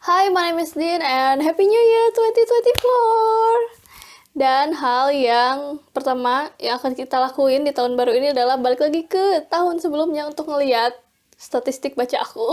Hi, my name is Dean and Happy New Year 2024. Dan hal yang pertama yang akan kita lakuin di tahun baru ini adalah balik lagi ke tahun sebelumnya untuk ngeliat statistik baca aku.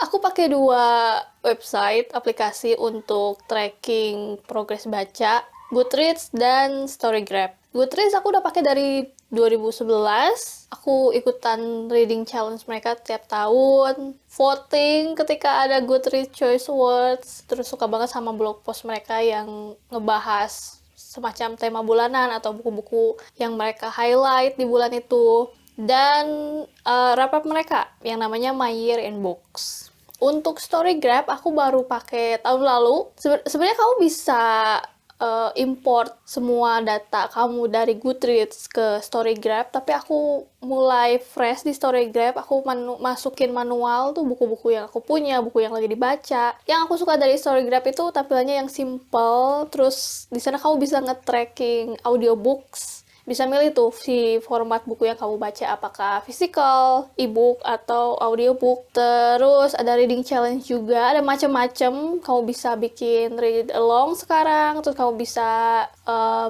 Aku pakai dua website aplikasi untuk tracking progres baca, Goodreads dan Storygraph. Goodreads aku udah pakai dari 2011. Aku ikutan reading challenge mereka tiap tahun, voting ketika ada Goodreads Choice Awards, terus suka banget sama blog post mereka yang ngebahas semacam tema bulanan atau buku-buku yang mereka highlight di bulan itu. Dan wrap-up mereka yang namanya My Year in Books. Untuk Storygraph aku baru pakai tahun lalu. Sebenarnya kamu bisa import semua data kamu dari Goodreads ke Storygraph, tapi aku mulai fresh di Storygraph. Aku masukin manual tuh buku-buku yang aku punya, buku yang lagi dibaca. Yang aku suka dari Storygraph itu tampilannya yang simple, terus di sana kamu bisa nge-tracking audiobooks. Bisa milih tuh si format buku yang kamu baca, apakah physical, ebook, atau audiobook. Terus ada reading challenge juga, ada macam-macam. Kamu bisa bikin read along sekarang, terus kamu bisa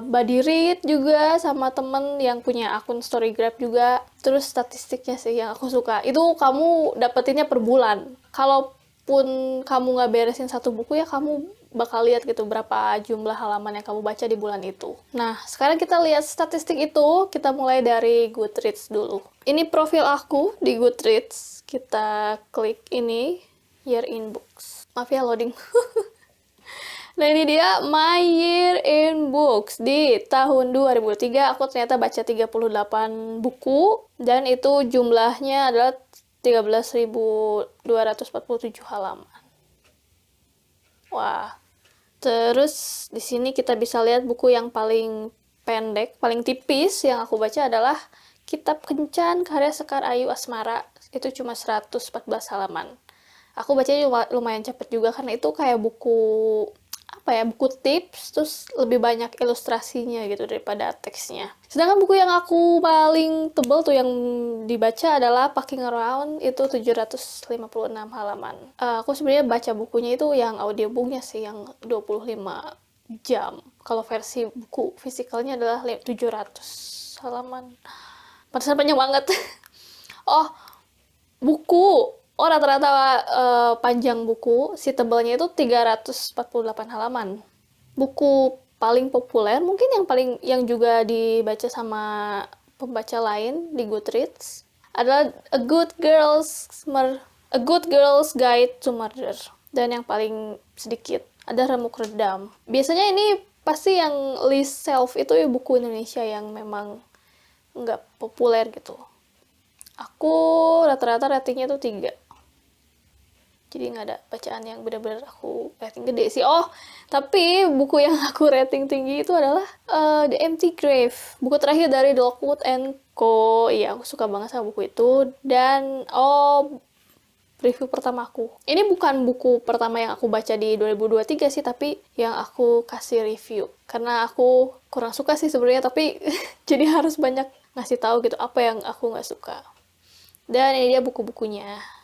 buddy read juga sama temen yang punya akun Storygraph juga. Terus statistiknya sih yang aku suka, itu kamu dapetinnya per bulan. Kalaupun kamu nggak beresin satu buku ya kamu bakal lihat gitu berapa jumlah halaman yang kamu baca di bulan itu. Nah, sekarang kita lihat statistik itu. Kita mulai dari Goodreads dulu. Ini profil aku di Goodreads. Kita klik ini, Year in Books. Maaf ya loading. Nah, ini dia My Year in Books. Di tahun 2003 aku ternyata baca 38 buku dan itu jumlahnya adalah 13.247 halaman. Wah. Terus di sini kita bisa lihat buku yang paling pendek, paling tipis yang aku baca adalah Kitab Kencan karya Sekar Ayu Asmara. Itu cuma 114 halaman. Aku bacanya lumayan cepet juga karena itu kayak buku buku tips, terus lebih banyak ilustrasinya gitu daripada teksnya. Sedangkan buku yang aku paling tebel tuh yang dibaca adalah Packing Around, itu 756 halaman. Aku sebenarnya baca bukunya itu yang audiobooknya sih, yang 25 jam. Kalau versi buku fisikalnya adalah 700 halaman. Pantesan panjang banget. Oh, buku. Oh, rata-rata panjang buku, si tebelnya itu 348 halaman. Buku paling populer, mungkin yang juga dibaca sama pembaca lain di Goodreads, adalah A Good Girl's Guide to Murder. Dan yang paling sedikit, ada Remuk Redam. Biasanya ini pasti yang list self itu ya buku Indonesia yang memang nggak populer gitu. Aku rata-rata ratingnya tuh 3. Jadi nggak ada bacaan yang benar-benar aku rating gede sih. Oh, tapi buku yang aku rating tinggi itu adalah The Empty Grave. Buku terakhir dari Lockwood and Co. Iya, aku suka banget sama buku itu. Dan, review pertama aku. Ini bukan buku pertama yang aku baca di 2023 sih, tapi yang aku kasih review. Karena aku kurang suka sih sebenarnya, tapi jadi harus banyak ngasih tahu gitu apa yang aku nggak suka. Dan ini dia buku-bukunya.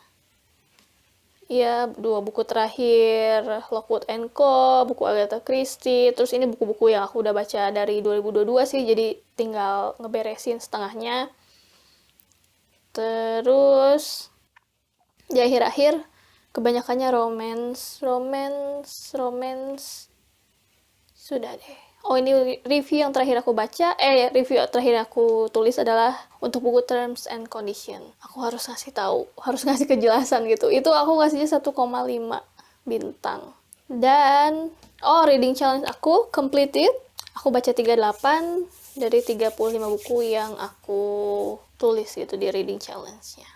Ya, 2 buku terakhir, Lockwood and Co, buku Agatha Christie, terus ini buku-buku yang aku udah baca dari 2022 sih, jadi tinggal ngeberesin setengahnya. Terus, di akhir-akhir, kebanyakannya romance, sudah deh. Oh, ini review yang terakhir aku baca, review terakhir aku tulis adalah untuk buku Terms and Condition. Aku harus ngasih tahu, harus ngasih kejelasan gitu. Itu aku ngasihnya 1,5 bintang. Dan, reading challenge aku completed. Aku baca 38 dari 35 buku yang aku tulis gitu di reading challenge-nya.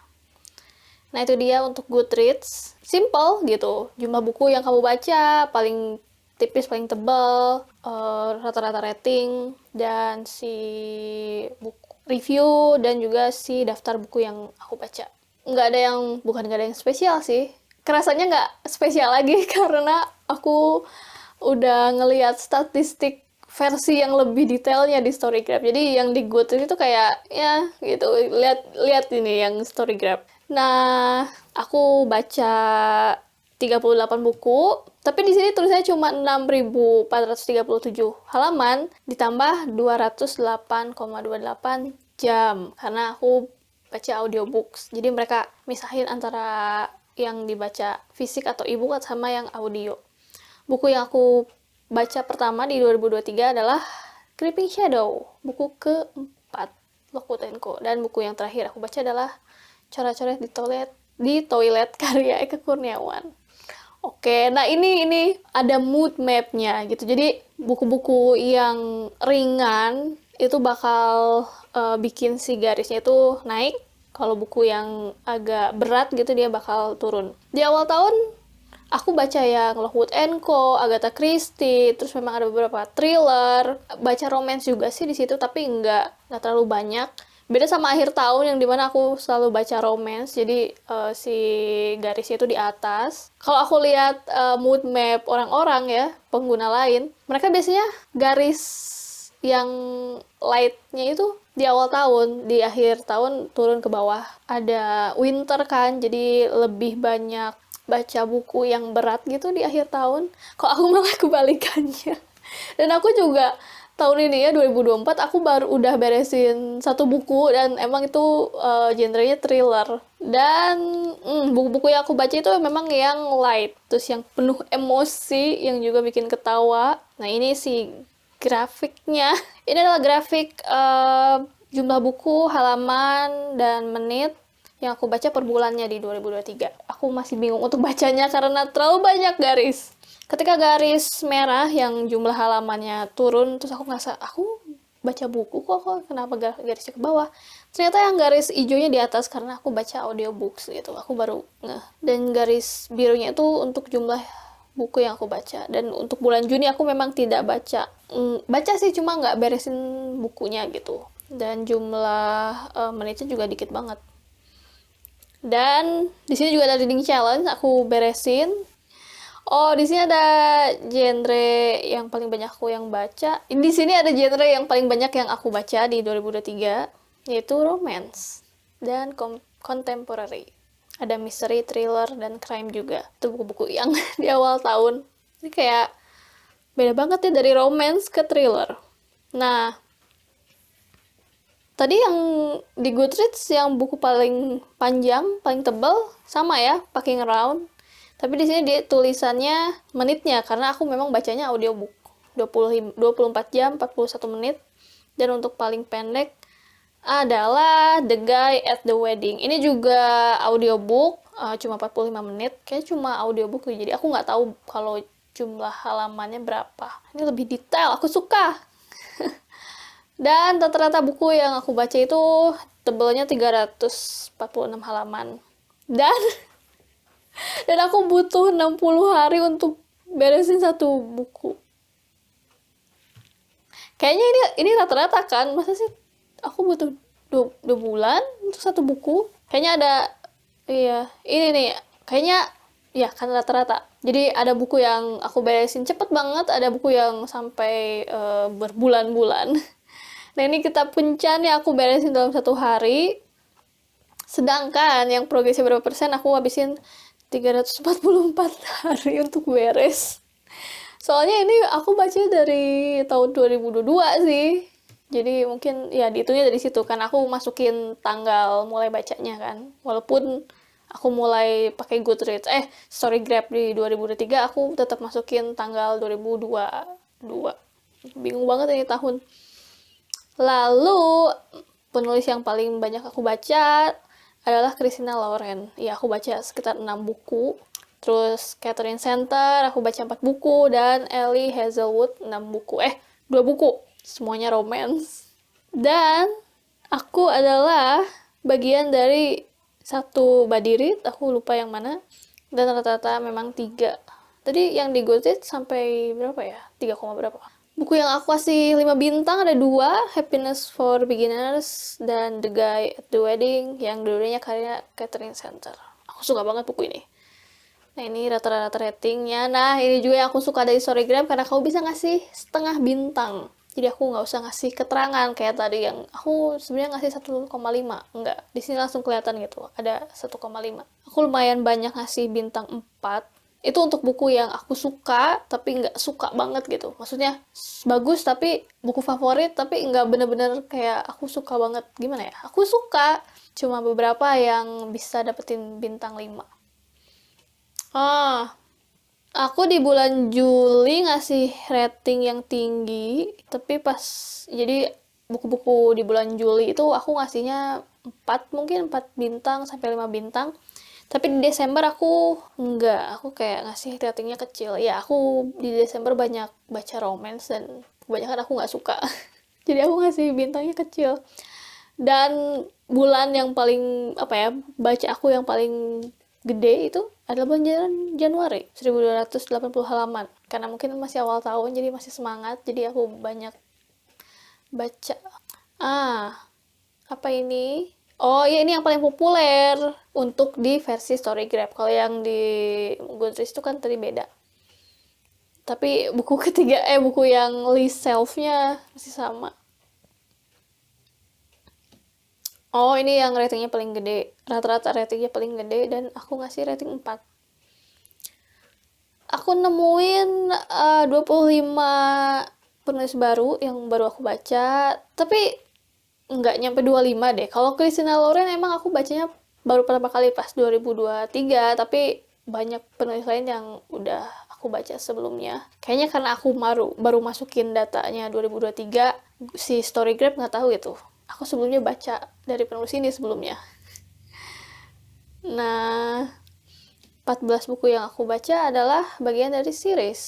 Nah, itu dia untuk Goodreads. Simple gitu. Jumlah buku yang kamu baca, paling tipis, paling tebal, rata-rata rating, dan si buku review, dan juga si daftar buku yang aku baca. Nggak ada yang spesial sih. Kerasanya nggak spesial lagi karena aku udah ngelihat statistik versi yang lebih detailnya di Storygraph. Jadi yang di Goodreads itu kayak ya gitu, lihat ini yang Storygraph. Nah, aku baca 38 buku, tapi di sini tulisannya cuma 6.437 halaman ditambah 208,28 jam karena aku baca audiobooks. Jadi mereka misahin antara yang dibaca fisik atau e-book sama yang audio. Buku yang aku baca pertama di 2023 adalah Creeping Shadow, buku keempat Lockwood & Co. Dan buku yang terakhir aku baca adalah Coret-coret di toilet karya Eka Kurniawan. Oke, nah ini ada mood map-nya gitu. Jadi buku-buku yang ringan itu bakal bikin si garisnya itu naik. Kalau buku yang agak berat gitu dia bakal turun. Di awal tahun aku baca yang Lockwood & Co, Agatha Christie, terus memang ada beberapa thriller, baca romance juga sih di situ tapi nggak terlalu banyak. Beda sama akhir tahun yang dimana aku selalu baca romance, jadi si garisnya itu di atas. Kalau aku lihat mood map orang-orang ya, pengguna lain, mereka biasanya garis yang light-nya itu di awal tahun, di akhir tahun turun ke bawah. Ada winter kan, jadi lebih banyak baca buku yang berat gitu di akhir tahun. Kok aku malah kebalikannya. Dan aku juga tahun ini ya 2024 aku baru udah beresin satu buku dan emang itu genrenya thriller. Dan buku-buku yang aku baca itu memang yang light, terus yang penuh emosi, yang juga bikin ketawa. Nah ini sih grafiknya. Ini adalah grafik jumlah buku, halaman, dan menit yang aku baca per bulannya di 2023. Aku masih bingung untuk bacanya karena terlalu banyak garis. Ketika garis merah yang jumlah halamannya turun, terus aku ngerasa, aku baca buku kok kenapa garisnya ke bawah? Ternyata yang garis hijaunya di atas karena aku baca audiobooks gitu. Aku baru ngeh. Dan garis birunya itu untuk jumlah buku yang aku baca. Dan untuk bulan Juni aku memang tidak baca. Baca sih cuma nggak beresin bukunya gitu. Dan jumlah menitnya juga dikit banget. Dan di sini juga ada reading challenge, aku beresin. Oh, di sini ada genre yang paling banyak aku yang baca. Di sini ada genre yang paling banyak yang aku baca di 2023, yaitu romance dan contemporary. Ada mystery, thriller, dan crime juga. Itu buku-buku yang di awal tahun. Ini kayak beda banget ya dari romance ke thriller. Nah, tadi yang di Goodreads yang buku paling panjang, paling tebal, sama ya, Packing Around. Tapi di sini dia tulisannya menitnya, karena aku memang bacanya audiobook. 24 jam, 41 menit. Dan untuk paling pendek adalah The Guy at the Wedding. Ini juga audiobook, cuma 45 menit. Kayaknya cuma audiobook, jadi aku nggak tahu kalau jumlah halamannya berapa. Ini lebih detail, aku suka. Dan rata-rata buku yang aku baca itu tebelnya 346 halaman. Dan aku butuh 60 hari untuk beresin satu buku. Kayaknya ini rata-rata kan? Masa sih aku butuh 2 bulan untuk satu buku? Kayaknya ada, iya, ini nih, kayaknya, ya kan rata-rata. Jadi ada buku yang aku beresin cepet banget, ada buku yang sampai berbulan-bulan. Nah ini kitab kencan yang aku beresin dalam 1 hari. Sedangkan yang progresnya berapa persen aku habisin 344 hari untuk beres. Soalnya ini aku baca dari tahun 2022 sih. Jadi mungkin ya dihitungnya dari situ kan aku masukin tanggal mulai bacanya kan. Walaupun aku mulai pakai Goodreads, Storygraph di 2023 aku tetap masukin tanggal 2022. Bingung banget ini tahun. Lalu penulis yang paling banyak aku baca adalah Christina Lauren. Ya, aku baca sekitar 6 buku. Terus Catherine Center, aku baca 4 buku. Dan Ellie Hazelwood, 6 buku. 2 buku. Semuanya romance. Dan aku adalah bagian dari satu buddy read, aku lupa yang mana. Dan rata-rata memang 3. Tadi yang di Goodreads sampai berapa ya? 3, berapa? Buku yang aku kasih 5 bintang ada 2, Happiness for Beginners dan The Guy at the Wedding, yang dua-duanya karya Catherine Center. Aku suka banget buku ini. Nah ini rata-rata ratingnya. Nah ini juga yang aku suka dari Storygram karena kamu bisa ngasih setengah bintang. Jadi aku nggak usah ngasih keterangan kayak tadi yang aku sebenarnya ngasih 1,5. Enggak, di sini langsung kelihatan gitu. Ada 1,5. Aku lumayan banyak ngasih bintang 4. Itu untuk buku yang aku suka tapi nggak suka banget gitu. Maksudnya bagus tapi buku favorit tapi nggak bener-bener kayak aku suka banget. Gimana ya? Aku suka, cuma beberapa yang bisa dapetin bintang 5. Ah, aku di bulan Juli ngasih rating yang tinggi, tapi pas jadi buku-buku di bulan Juli itu aku ngasihnya 4, mungkin 4 bintang sampai 5 bintang. Tapi di Desember aku enggak, aku kayak ngasih ratingnya kecil. Ya, aku di Desember banyak baca romance dan kebanyakan aku nggak suka. Jadi aku ngasih bintangnya kecil. Dan bulan yang paling apa ya, baca aku yang paling gede itu adalah bulan Januari, 1280 halaman. Karena mungkin masih awal tahun jadi masih semangat, jadi aku banyak baca. Apa ini? Oh iya, ini yang paling populer untuk di versi Storygraph. Kalau yang di Goodreads itu kan tadi beda. Tapi buku ketiga, buku yang list self-nya masih sama. Oh, ini yang ratingnya paling gede. Rata-rata ratingnya paling gede dan aku ngasih rating 4. Aku nemuin 25 penulis baru yang baru aku baca, tapi nggak nyampe 25 deh. Kalau Christina Lauren emang aku bacanya baru pertama kali pas 2023, tapi banyak penulis lain yang udah aku baca sebelumnya. Kayaknya karena aku baru masukin datanya 2023, si Storygraph nggak tahu gitu. Aku sebelumnya baca dari penulis ini sebelumnya. Nah, 14 buku yang aku baca adalah bagian dari series.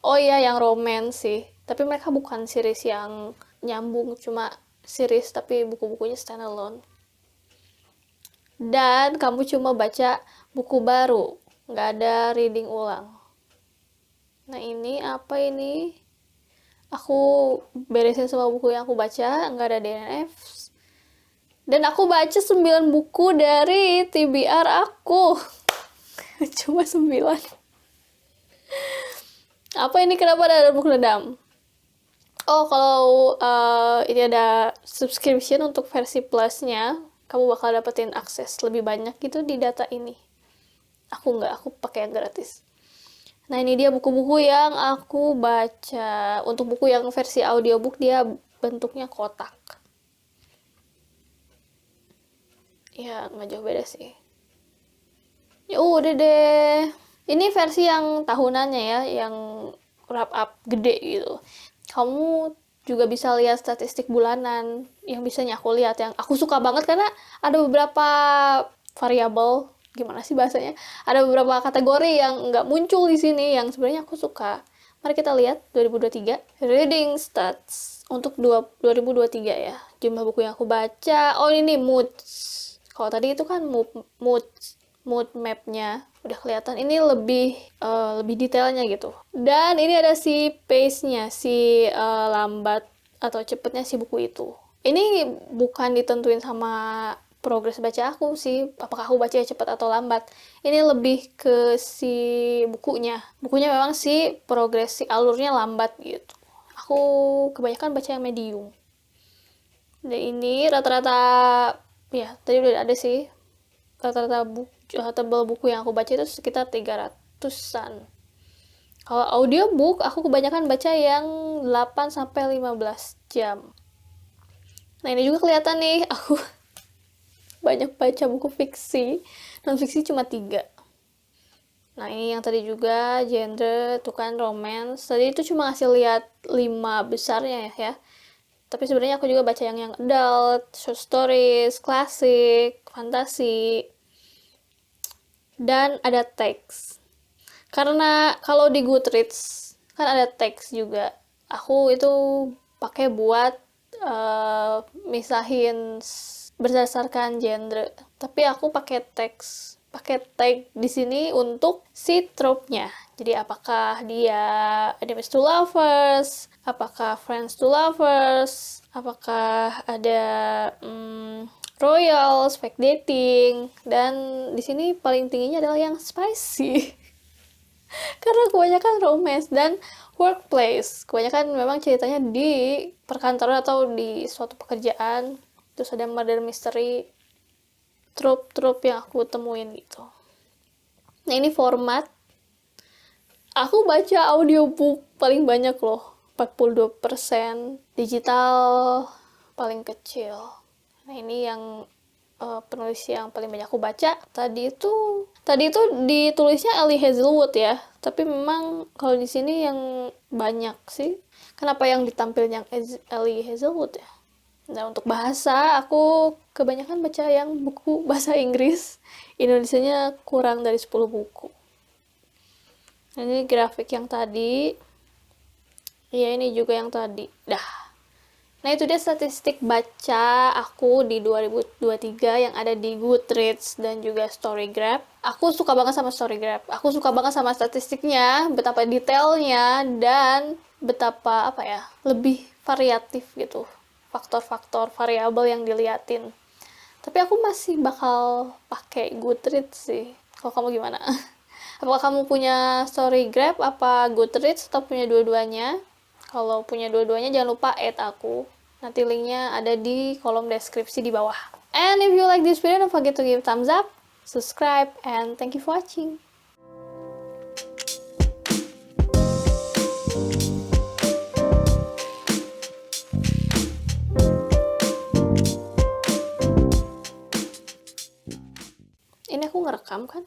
Oh iya, yang romance sih. Tapi mereka bukan series yang nyambung, cuma series tapi buku-bukunya standalone. Dan kamu cuma baca buku baru, nggak ada reading ulang. Nah ini apa ini? Aku beresin semua buku yang aku baca, nggak ada DNF. Dan aku baca 9 buku dari TBR aku. Cuma 9. Apa ini, kenapa ada buku redam? Oh, kalau ini ada subscription untuk versi plusnya, kamu bakal dapetin akses lebih banyak gitu di data ini. Aku nggak, aku pakai yang gratis. Nah, ini dia buku-buku yang aku baca. Untuk buku yang versi audiobook, dia bentuknya kotak. Ya, nggak jauh beda sih. Ya udah deh. Ini versi yang tahunannya ya, yang wrap up gede gitu. Kamu juga bisa lihat statistik bulanan yang bisanya aku lihat, yang aku suka banget karena ada beberapa variabel, gimana sih bahasanya, ada beberapa kategori yang nggak muncul di sini yang sebenarnya aku suka. Mari kita lihat 2023 reading stats untuk 2023 ya, jumlah buku yang aku baca. Oh ini moods, kalau tadi itu kan mood mapnya udah kelihatan, ini lebih detailnya gitu. Dan ini ada si pace-nya, si lambat atau cepetnya si buku itu. Ini bukan ditentuin sama progres baca aku sih, apakah aku bacanya cepat atau lambat. Ini lebih ke si bukunya. Bukunya memang si progres, si alurnya lambat gitu. Aku kebanyakan baca yang medium. Dan ini rata-rata, ya tadi udah ada sih, rata-rata tebal buku yang aku baca itu sekitar 300-an. Kalau audiobook, aku kebanyakan baca yang 8-15 jam. Nah, ini juga kelihatan nih, aku banyak baca buku fiksi. Non-fiksi cuma 3. Nah, ini yang tadi juga, genre, tuh kan, romance. Tadi itu cuma ngasih lihat 5 besarnya ya. Tapi sebenarnya aku juga baca yang adult, short stories, klasik, fantasi, dan ada teks. Karena kalau di Goodreads kan ada teks juga. Aku itu pakai buat misahin berdasarkan genre. Tapi aku pakai teks, pakai tag di sini untuk si trope-nya. Jadi apakah dia enemies to lovers, apakah friends to lovers, apakah ada royals, fake dating, dan di sini paling tingginya adalah yang spicy. Karena kebanyakan romance dan workplace. Kebanyakan memang ceritanya di perkantoran atau di suatu pekerjaan. Terus ada murder mystery, trope-trope yang aku temuin gitu. Nah, ini format Aku baca audiobook paling banyak loh, 42%. Digital paling kecil. Nah, ini yang penulis yang paling banyak aku baca. Tadi itu ditulisnya Ellie Hazelwood ya. Tapi memang kalau di sini yang banyak sih. Kenapa yang ditampilnya Ellie Hazelwood ya? Nah, untuk bahasa, aku kebanyakan baca yang buku bahasa Inggris. Indonesianya kurang dari 10 buku. Nah, ini grafik yang tadi. Iya, ini juga yang tadi. Dah. Nah, itu dia statistik baca aku di 2023 yang ada di Goodreads dan juga Storygraph. Aku suka banget sama Storygraph. Aku suka banget sama statistiknya, betapa detailnya, dan betapa, lebih variatif gitu. Faktor-faktor variabel yang diliatin. Tapi aku masih bakal pakai Goodreads sih. Kalau kamu gimana? Apakah kamu punya Storygraph apa Goodreads atau punya dua-duanya? Kalau punya dua-duanya jangan lupa add aku. Nanti linknya ada di kolom deskripsi di bawah. And if you like this video, don't forget to give thumbs up, subscribe, and thank you for watching. Ini aku ngerekam kan?